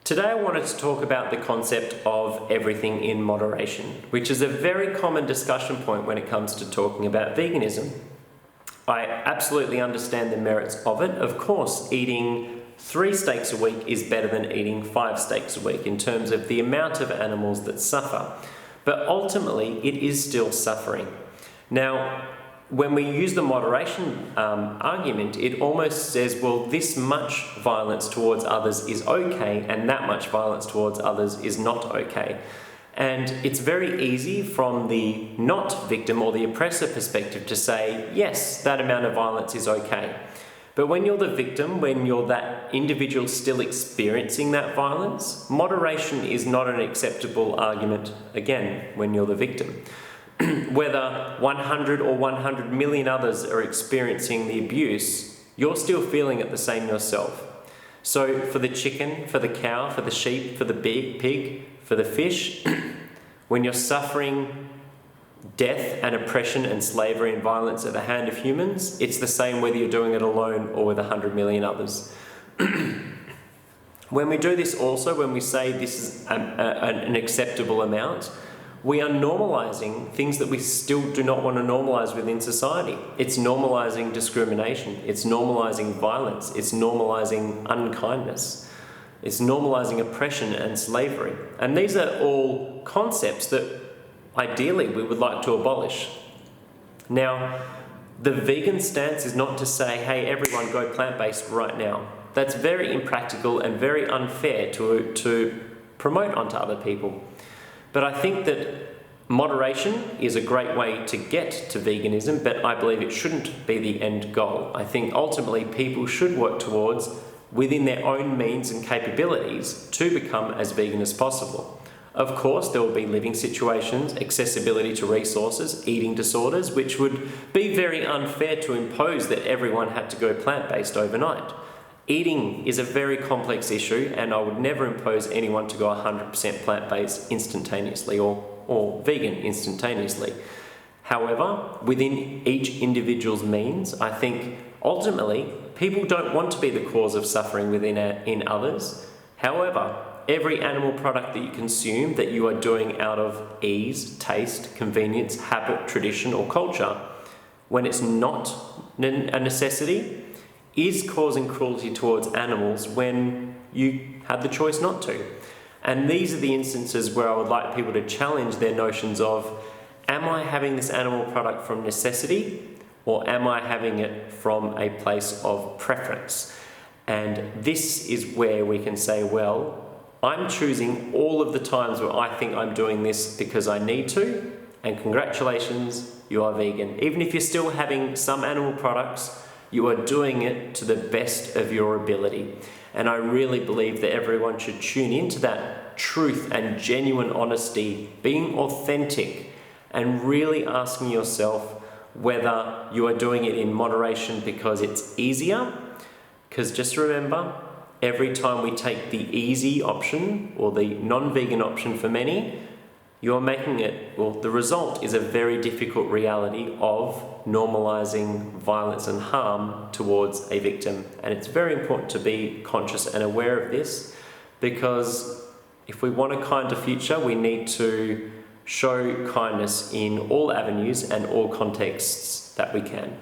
Today I wanted to talk about the concept of everything in moderation, which is a very common discussion point when it comes to talking about veganism. I absolutely understand the merits of it. Of course, eating 3 steaks a week is better than eating 5 steaks a week in terms of the amount of animals that suffer. But ultimately, it is still suffering. Now, when we use the moderation argument, it almost says, well, this much violence towards others is okay, and that much violence towards others is not okay. And it's very easy from the not victim or the oppressor perspective to say, yes, that amount of violence is okay. But when you're the victim, when you're that individual still experiencing that violence, moderation is not an acceptable argument, again, when you're the victim. Whether 100 or 100 million others are experiencing the abuse, you're still feeling it the same yourself. So for the chicken, for the cow, for the sheep, for the pig, for the fish, when you're suffering death and oppression and slavery and violence at the hand of humans, it's the same whether you're doing it alone or with 100 million others. When we do this also, when we say this is an acceptable amount, we are normalising things that we still do not want to normalise within society. It's normalising discrimination, it's normalising violence, it's normalising unkindness, it's normalising oppression and slavery. And these are all concepts that ideally we would like to abolish. Now, the vegan stance is not to say, hey, everyone go plant-based right now. That's very impractical and very unfair to promote onto other people. But I think that moderation is a great way to get to veganism, but I believe it shouldn't be the end goal. I think ultimately people should work towards, within their own means and capabilities, to become as vegan as possible. Of course, there will be living situations, accessibility to resources, eating disorders, which would be very unfair to impose that everyone had to go plant-based overnight. Eating is a very complex issue, and I would never impose anyone to go 100% plant-based instantaneously or vegan instantaneously. However, within each individual's means, I think ultimately people don't want to be the cause of suffering in others. However, every animal product that you consume that you are doing out of ease, taste, convenience, habit, tradition, or culture, when it's not a necessity, is causing cruelty towards animals when you have the choice not to. And these are the instances where I would like people to challenge their notions of, am I having this animal product from necessity, or am I having it from a place of preference? And this is where we can say, well, I'm choosing all of the times where I think I'm doing this because I need to, and congratulations, you are vegan. Even if you're still having some animal products, you are doing it to the best of your ability. And I really believe that everyone should tune into that truth and genuine honesty, being authentic, and really asking yourself whether you are doing it in moderation because it's easier. Because just remember, every time we take the easy option or the non-vegan option for many, you're making it, well, the result is a very difficult reality of normalising violence and harm towards a victim. And it's very important to be conscious and aware of this, because if we want a kinder future, we need to show kindness in all avenues and all contexts that we can.